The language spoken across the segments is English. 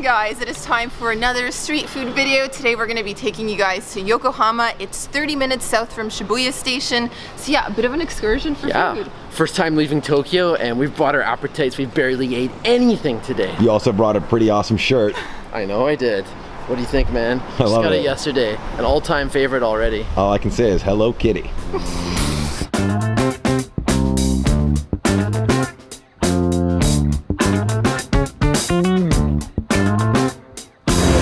Guys, it is time for another street food video. Today we're going to be taking you guys to Yokohama. It's 30 minutes south from Shibuya Station. So yeah, a bit of an excursion for food. First time leaving Tokyo and we've brought our appetites. We barely ate anything today. You also brought a pretty awesome shirt. I know I did. What do you think, man? I love got it. it yesterday. An all-time favorite already. All I can say is Hello Kitty.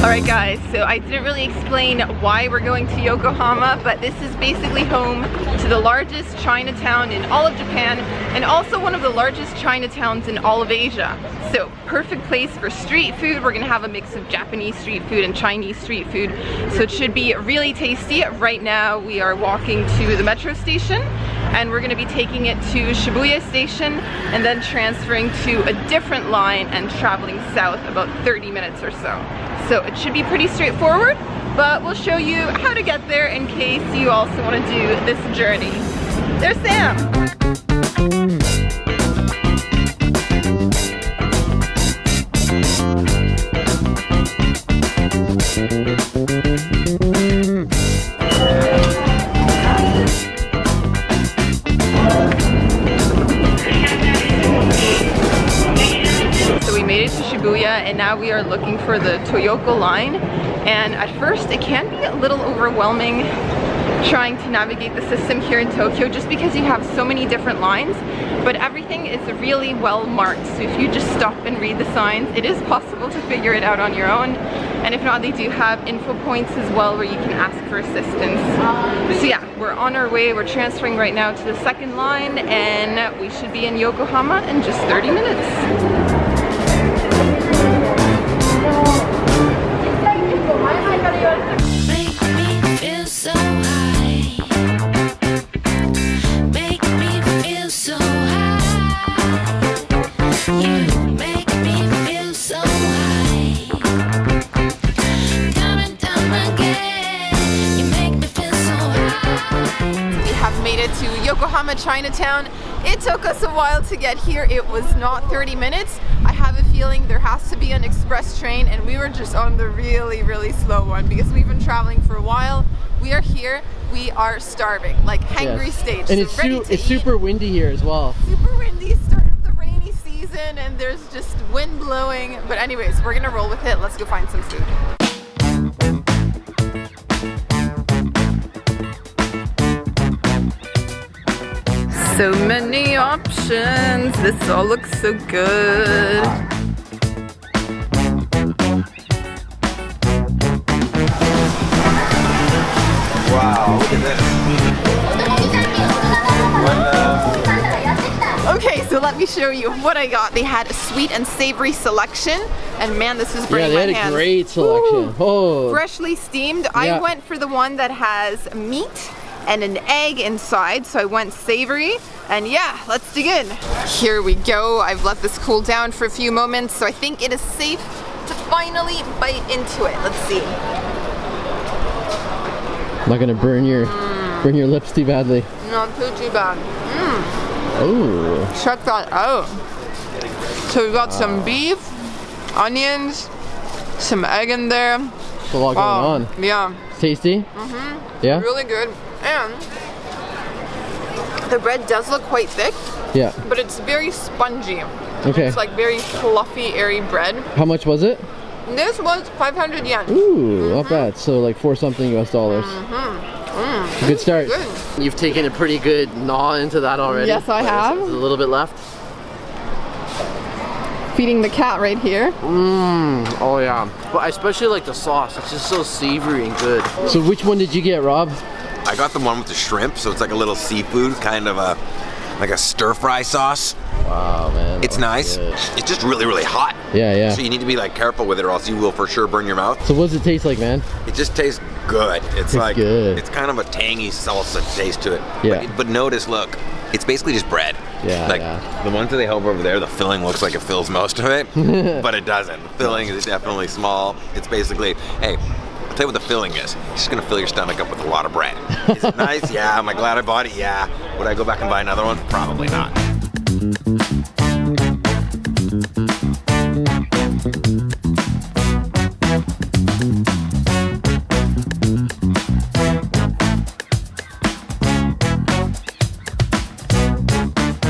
Alright guys, so I didn't really explain why we're going to Yokohama, but this is basically home to the largest Chinatown in all of Japan and also one of the largest Chinatowns in all of Asia. So perfect place for street food. We're gonna have a mix of Japanese street food and Chinese street food, so it should be really tasty. Right now we are walking to the metro station and we're gonna be taking it to Shibuya Station and then transferring to a different line and traveling south about 30 minutes or so. So it should be pretty straightforward, but we'll show you how to get there in case you also want to do this journey. There's Sam! And now we are looking for the Toyoko Line, and at first it can be a little overwhelming trying to navigate the system here in Tokyo just because you have so many different lines, but everything is really well marked, so if you just stop and read the signs, it is possible to figure it out on your own. And if not, they do have info points as well where you can ask for assistance. So yeah, we're on our way. We're transferring right now to the second line and we should be in Yokohama in just 30 minutes. Make me feel so high. Make me feel so high. You make me feel so high. Come and come again. You make me feel so high. We have made it to Yokohama Chinatown. It took us a while to get here. It was not 30 minutes. I have a feeling there has to be an express train and we were just on the really slow one because we've been traveling for a while. We are here, we are starving, like hangry stage. And so it's super windy here as well. Super windy, start of the rainy season and there's just wind blowing. But anyways, we're gonna roll with it. Let's go find some food. So many options. This all looks so good. Wow, look at this. Okay, so let me show you what I got. They had a sweet and savory selection, and man, this is burning my hands. Yeah, they had a great selection. Ooh. Oh, Freshly steamed. I went for the one that has meat and an egg inside, so I went savory, and yeah, let's dig in. Here we go. I've let this cool down for a few moments, so I think it is safe to finally bite into it. Let's see. I'm not gonna burn your lips too badly. Not too bad. Oh, Check that out. So we've got some beef, onions, some egg in there. there's a lot going on. Yeah. Tasty? Yeah? Really good. And the bread does look quite thick, Yeah. but it's very spongy. Okay. It's like very fluffy, airy bread. How much was it? This was 500 yen. Ooh, not bad. So like $4 something US. Good start. Good. You've taken a pretty good gnaw into that already. Yes, I have. There's a little bit left. Feeding the cat right here. Oh yeah. But I especially like the sauce. It's just so savory and good. So which one did you get, Rob? I got the one with the shrimp, so it's like a little seafood, kind of like a stir fry sauce. Wow, man. It's nice. Good. It's just really, really hot. Yeah, yeah. So you need to be like careful with it or else you will for sure burn your mouth. So what does it taste like, man? It just tastes good. It's like, good. it's kind of a tangy salsa taste to it. Yeah. But notice, look, it's basically just bread. Yeah, like yeah. the ones that they have over there, the filling looks like it fills most of it, but it doesn't. The filling is definitely small. It's basically, hey, I'll tell you what the filling is. It's just gonna fill your stomach up with a lot of bread. Is it nice? Yeah. Am I glad I bought it? Yeah. Would I go back and buy another one? Probably not.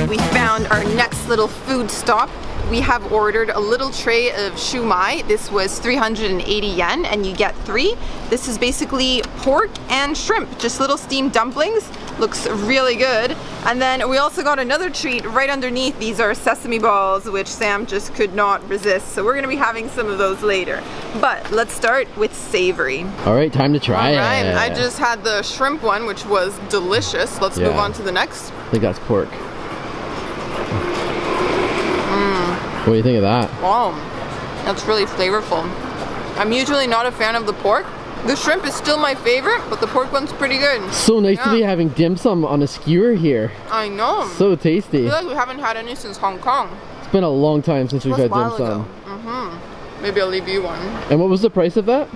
We found our next little food stop. We have ordered a little tray of shumai. This was 380 yen and you get 3. This is basically pork and shrimp, just little steamed dumplings. Looks really good. And then we also got another treat right underneath. These are sesame balls, which Sam just could not resist. So we're gonna be having some of those later. But let's start with savory. All right, time to try it. I just had the shrimp one, which was delicious. Let's move on to the next. I think that's pork. What do you think of that? Wow, that's really flavorful. I'm usually not a fan of the pork. The shrimp is still my favorite, but the pork one's pretty good. So nice to be having dim sum on a skewer here. I know. So tasty. I feel like we haven't had any since Hong Kong. It's been a long time since we've It was had a dim while sum. ago. Maybe I'll leave you one. And what was the price of that?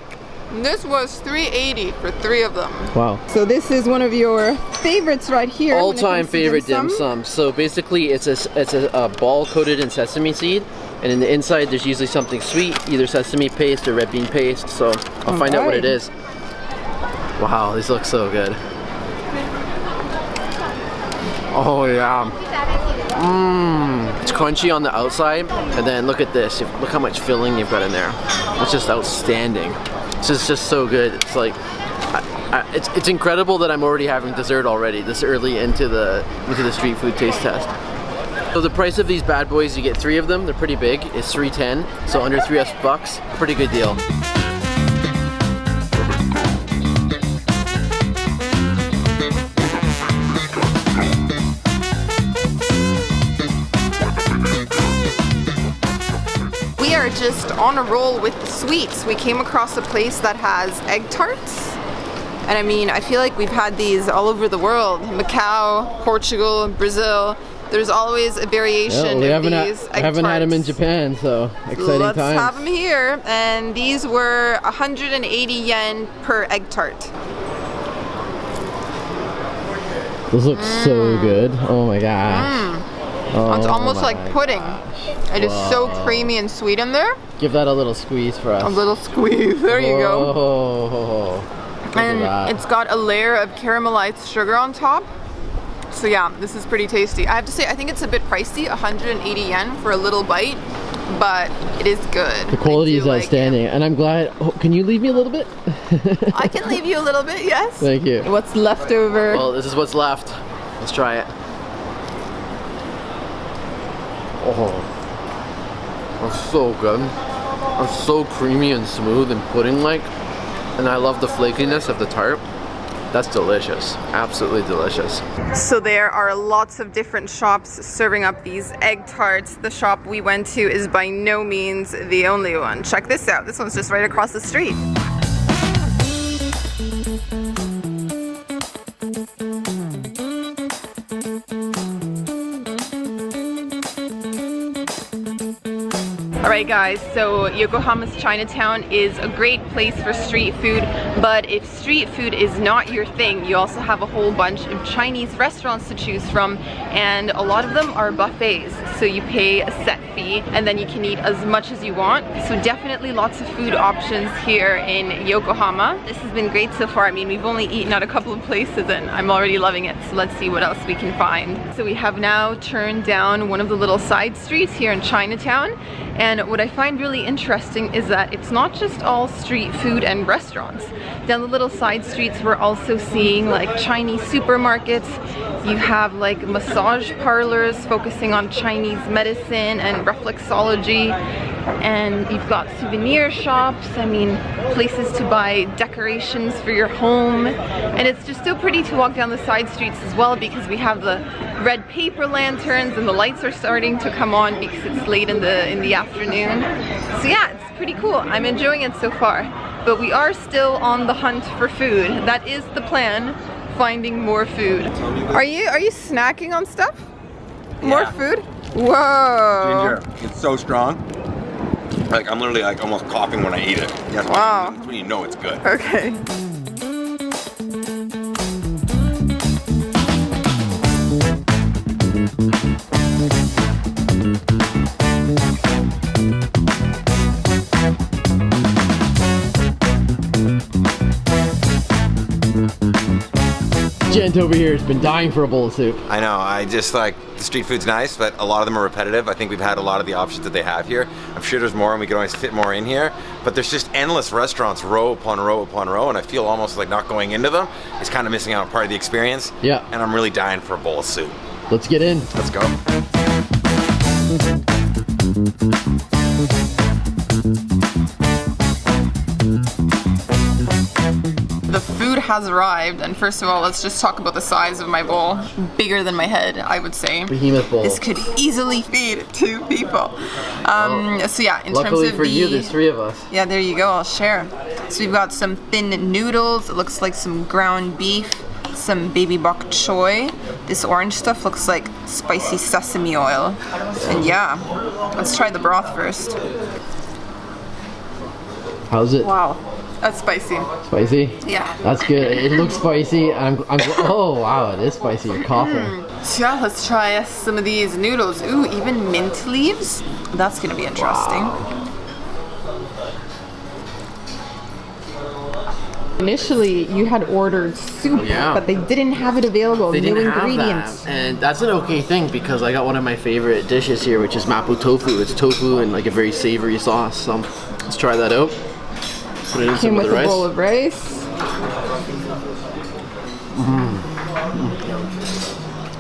This was $3.80 for 3 of them. Wow. So this is one of your favorites right here. when it All-time comes to favorite dim sum. So basically, it's a ball coated in sesame seed, and in the inside there's usually something sweet, either sesame paste or red bean paste. So I'll find out what it is. Wow, these look so good. Oh yeah. It's crunchy on the outside, and then look at this. Look how much filling you've got in there. It's just outstanding. It's just so good. It's like, it's incredible that I'm already having dessert already this early into the street food taste test. So the price of these bad boys, you get 3 of them. They're pretty big. It's $3.10, so under $3 $. Pretty good deal. We are just on a roll with the sweets. We came across a place that has egg tarts. And I mean, I feel like we've had these all over the world. Macau, Portugal, Brazil. There's always a variation of these egg tarts. I haven't had them in Japan, so exciting Let's times. have them here. And these were 180 yen per egg tart. Those look so good. Oh my gosh. Oh, it's almost my like pudding. It is so creamy and sweet in there. Give that a little squeeze for us. A little squeeze. There you go. Oh, And it's got a layer of caramelized sugar on top. So yeah, this is pretty tasty. I have to say, I think it's a bit pricey, 180 yen for a little bite, but it is good. The quality is outstanding, and I'm glad. Oh, can you leave me a little bit? I can leave you a little bit, yes. Thank you. What's left over? Well, this is what's left. Let's try it. Oh, it's so good. It's so creamy and smooth and pudding-like, and I love the flakiness of the tart. That's delicious. Absolutely delicious. So there are lots of different shops serving up these egg tarts. The shop we went to is by no means the only one. Check this out. This one's just right across the street. Alright guys, so Yokohama's Chinatown is a great place for street food, but if street food is not your thing, you also have a whole bunch of Chinese restaurants to choose from, and a lot of them are buffets, so you pay a set fee and then you can eat as much as you want. So definitely lots of food options here in Yokohama. This has been great so far. I mean, we've only eaten at a couple of places and I'm already loving it, so let's see what else we can find. So we have now turned down one of the little side streets here in Chinatown, and what I find really interesting is that it's not just all street food and restaurants. Down the little side streets we're also seeing like Chinese supermarkets. You have like massage parlors focusing on Chinese medicine and reflexology. and you've got souvenir shops, I mean places to buy decorations for your home, and it's just so pretty to walk down the side streets as well because we have the red paper lanterns and the lights are starting to come on because it's late in the afternoon. So yeah, it's pretty cool. I'm enjoying it so far, but we are still on the hunt for food. That is the plan, finding more food. Are you snacking on stuff? More food? Whoa! Ginger, it's so strong. Like I'm literally like almost coughing when I eat it. Yes, wow. That's when you know it's good. Okay. Gent over here has been dying for a bowl of soup. I know, I just like, the street food's nice, but a lot of them are repetitive. I think we've had a lot of the options that they have here. I'm sure there's more and we can always fit more in here, but there's just endless restaurants, row upon row upon row, and I feel almost like not going into them is kind of missing out on part of the experience. Yeah. And I'm really dying for a bowl of soup. Let's get in. Let's go. The food has arrived, and first of all, let's just talk about the size of my bowl. Bigger than my head, I would say. Behemoth bowl. This could easily feed 2 people. So yeah, in Luckily terms of for you, there's 3 of us. Yeah, there you go, I'll share. So we've got some thin noodles, it looks like some ground beef, some baby bok choy. This orange stuff looks like spicy sesame oil. And yeah, let's try the broth first. How's it? Wow, that's spicy. Spicy? Yeah. That's good. It looks spicy. Oh wow, it is spicy. You're coughing. So yeah, let's try some of these noodles. Ooh, even mint leaves? That's gonna be interesting. Wow. Initially, you had ordered soup, Yeah. but they didn't have it available. They New didn't have ingredients. that, and that's an okay thing because I got one of my favorite dishes here, which is Mapo Tofu. It's tofu and like a very savory sauce. So let's try that out. Put it in Came some of with the a rice. bowl of rice.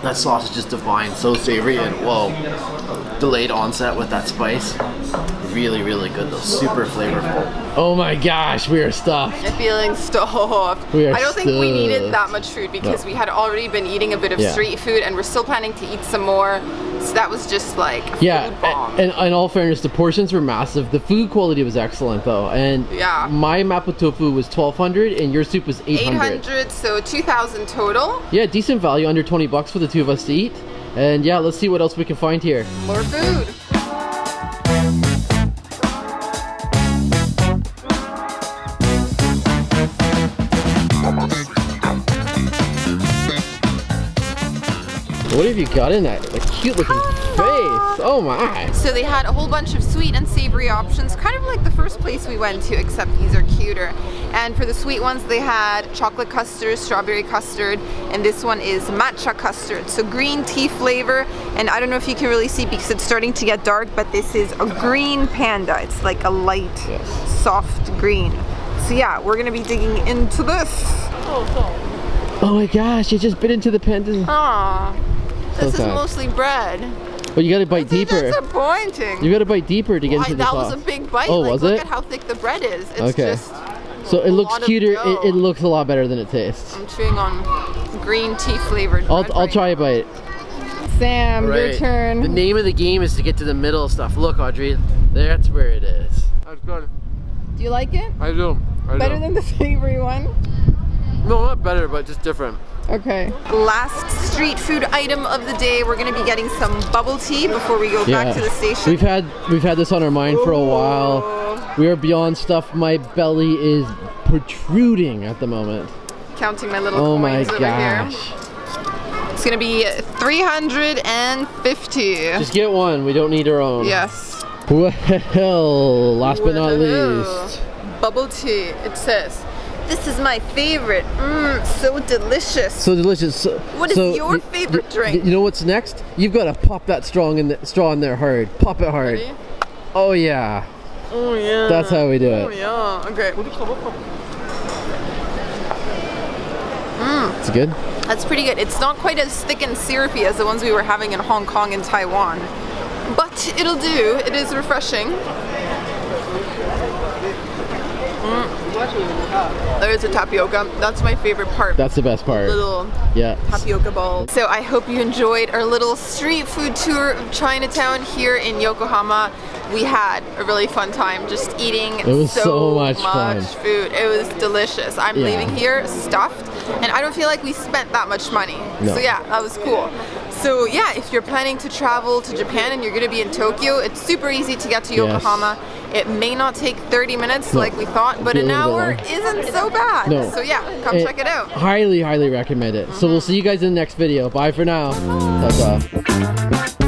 That sauce is just divine, so savory, and whoa, delayed onset with that spice. Really, really good though, super flavorful. Oh my gosh, we are stuffed. I'm feeling stuffed. We are I don't think we needed stuffed. that much food because No. we had already been eating a bit of Yeah. street food, and we're still planning to eat some more. So that was just like a Yeah, food bomb. and in all fairness, the portions were massive. The food quality was excellent though, and Yeah. my Mapo Tofu was 1,200 and your soup was 800. 800, so 2,000 total. Yeah, decent value, under 20 bucks for the 2 of us to eat. And yeah, let's see what else we can find here. More food. What have you got in that? A cute looking face. Oh my. So they had a whole bunch of sweet and savory options, kind of like the first place we went to, except these are cuter. And for the sweet ones, they had chocolate custard, strawberry custard, and this one is matcha custard. So green tea flavor, and I don't know if you can really see because it's starting to get dark, but this is a green panda. It's like a light, soft green. So yeah, we're gonna be digging into this. Oh my gosh, you just bit into the panda. Aww, this is sad. mostly bread. But you gotta bite deeper. Disappointing. You gotta bite deeper to get into the that sauce. was a big bite. Oh, like, was look it? at how thick the bread is. It's Okay. just So it looks lot of cuter. dough. It looks a lot better than it tastes. I'm chewing on green tea flavored bread. I'll try a bite. Sam, your turn. The name of the game is to get to the middle stuff. Look, Audrey, that's where it is. That's good. Do you like it? I do. Better than the savory one? No, not better, but just different. Okay. Last street food item of the day. We're gonna be getting some bubble tea before we go back to the station. We've had this on our mind for a while. We are beyond stuff. My belly is protruding at the moment. Counting my little Oh my coins over gosh. here. It's gonna be 350. Just get one. We don't need our own. Yes. Well, last but not Woohoo. least. Bubble tea. It says, "This is my favorite. So delicious." So delicious. So, What is your favorite drink? You know what's next? You've got to pop that straw in there hard. Pop it hard. Ready? Oh yeah. Oh yeah. That's how we do Oh it. yeah. Okay. It's good. That's pretty good. It's not quite as thick and syrupy as the ones we were having in Hong Kong and Taiwan, but it'll do. It is refreshing. There's a tapioca. That's my favorite part. That's the best part. Little Yeah. tapioca balls. So I hope you enjoyed our little street food tour of Chinatown here in Yokohama. We had a really fun time just eating It was so much fun. food. It was delicious. I'm Yeah. leaving here stuffed, and I don't feel like we spent that much money. No. So yeah, that was cool. So yeah, if you're planning to travel to Japan and you're going to be in Tokyo, it's super easy to get to Yes. Yokohama. It may not take 30 minutes No. like we thought, but Be a an little bit hour long. isn't so bad. No. So yeah, come And check it out. Highly, highly recommend it. So we'll see you guys in the next video. Bye for now. Ta-ta.